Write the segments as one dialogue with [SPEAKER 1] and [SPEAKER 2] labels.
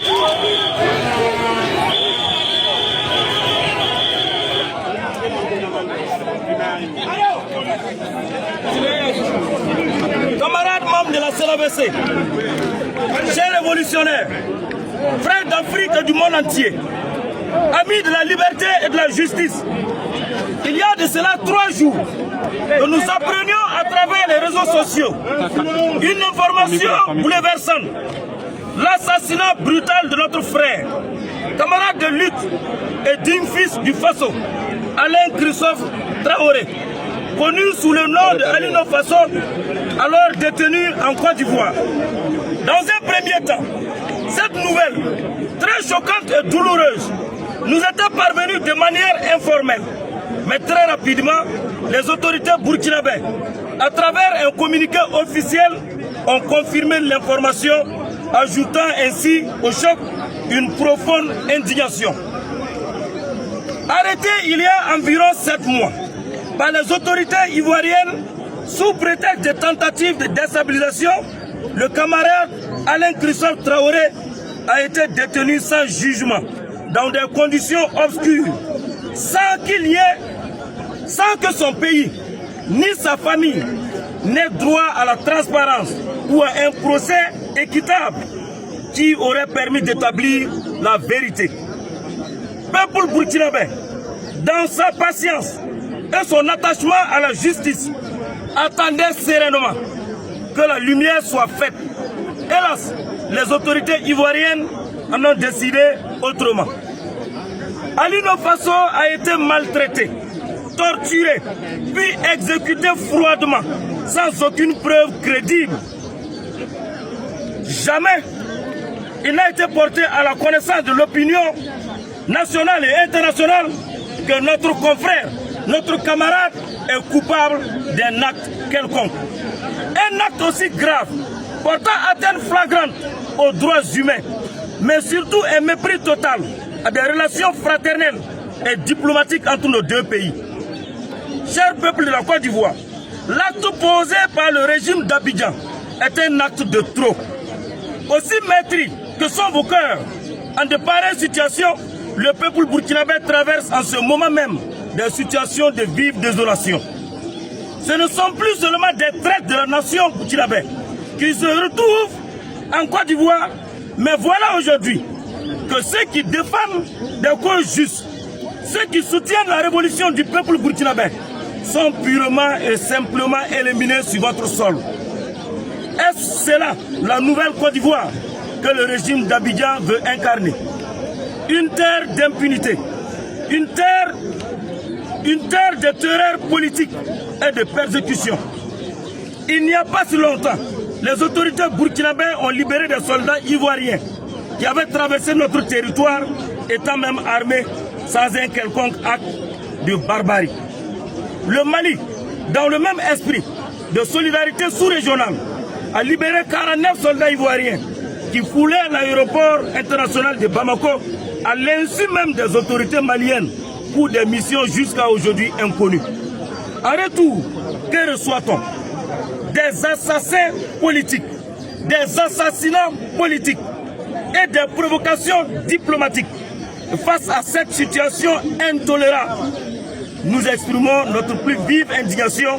[SPEAKER 1] Camarades membres de la CLAVC, chers révolutionnaires, frères d'Afrique et du monde entier, amis de la liberté et de la justice, il y a de cela 3 jours que nous apprenions à travers les réseaux sociaux une information bouleversante: l'assassinat brutal de notre frère, camarade de lutte et digne fils du Faso, Alain Christophe Traoré, connu sous le nom de Alino Faso, alors détenu en Côte d'Ivoire. Dans un premier temps, cette nouvelle, très choquante et douloureuse, nous était parvenue de manière informelle. Mais très rapidement, les autorités burkinabées, à travers un communiqué officiel, ont confirmé l'information, ajoutant ainsi au choc une profonde indignation. Arrêté il y a environ 7 mois par les autorités ivoiriennes sous prétexte de tentatives de déstabilisation, le camarade Alain Christophe Traoré a été détenu sans jugement, dans des conditions obscures, sans que son pays ni sa famille n'aient droit à la transparence ou à un procès équitable qui aurait permis d'établir la vérité. Peuple burkinabé, dans sa patience et son attachement à la justice, attendait sereinement que la lumière soit faite. Hélas, les autorités ivoiriennes en ont décidé autrement. Alino Faso a été maltraité, torturé, puis exécuté froidement, sans aucune preuve crédible. Jamais il n'a été porté à la connaissance de l'opinion nationale et internationale que notre confrère, notre camarade est coupable d'un acte quelconque. Un acte aussi grave, portant atteinte flagrante aux droits humains, mais surtout un mépris total à des relations fraternelles et diplomatiques entre nos deux pays. Cher peuple de la Côte d'Ivoire, l'acte posé par le régime d'Abidjan est un acte de trop. Aussi maîtris que sont vos cœurs, en de pareilles situations, le peuple burkinabé traverse en ce moment même des situations de vive désolation. Ce ne sont plus seulement des traîtres de la nation burkinabé qui se retrouvent en Côte d'Ivoire, mais voilà aujourd'hui que ceux qui défendent des causes justes, ceux qui soutiennent la révolution du peuple burkinabé, sont purement et simplement éliminés sur votre sol. Est-ce cela la nouvelle Côte d'Ivoire que le régime d'Abidjan veut incarner? Une terre d'impunité, une terre de terreur politique et de persécution. Il n'y a pas si longtemps, les autorités burkinabées ont libéré des soldats ivoiriens qui avaient traversé notre territoire, étant même armés sans un quelconque acte de barbarie. Le Mali, dans le même esprit de solidarité sous-régionale, a libéré 49 soldats ivoiriens qui foulaient l'aéroport international de Bamako à l'insu même des autorités maliennes pour des missions jusqu'à aujourd'hui inconnues. En retour, que reçoit-on? Des assassins politiques, des assassinats politiques et des provocations diplomatiques. Face à cette situation intolérable, nous exprimons notre plus vive indignation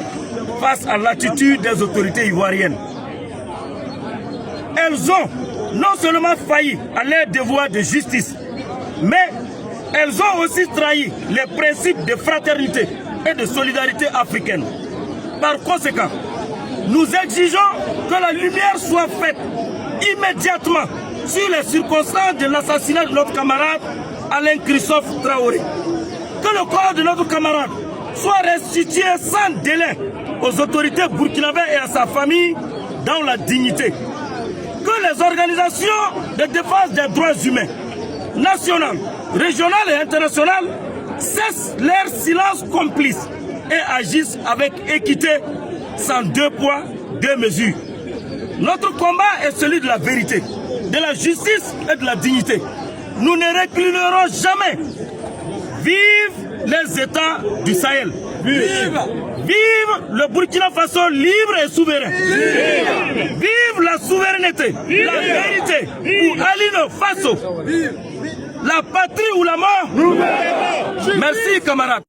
[SPEAKER 1] face à l'attitude des autorités ivoiriennes. Elles ont non seulement failli à leur devoir de justice, mais elles ont aussi trahi les principes de fraternité et de solidarité africaine. Par conséquent, nous exigeons que la lumière soit faite immédiatement sur les circonstances de l'assassinat de notre camarade Alain Christophe Traoré. Que le corps de notre camarade soit restitué sans délai aux autorités burkinabées et à sa famille dans la dignité. Que les organisations de défense des droits humains, nationales, régionales et internationales, cessent leur silence complice et agissent avec équité, sans 2 poids, 2 mesures. Notre combat est celui de la vérité, de la justice et de la dignité. Nous ne reculerons jamais. Vive les États du Sahel. Vive! Vive le Burkina Faso libre et souverain. Vive la souveraineté, la vérité pour Alino Faso. La patrie ou la mort. Merci camarades.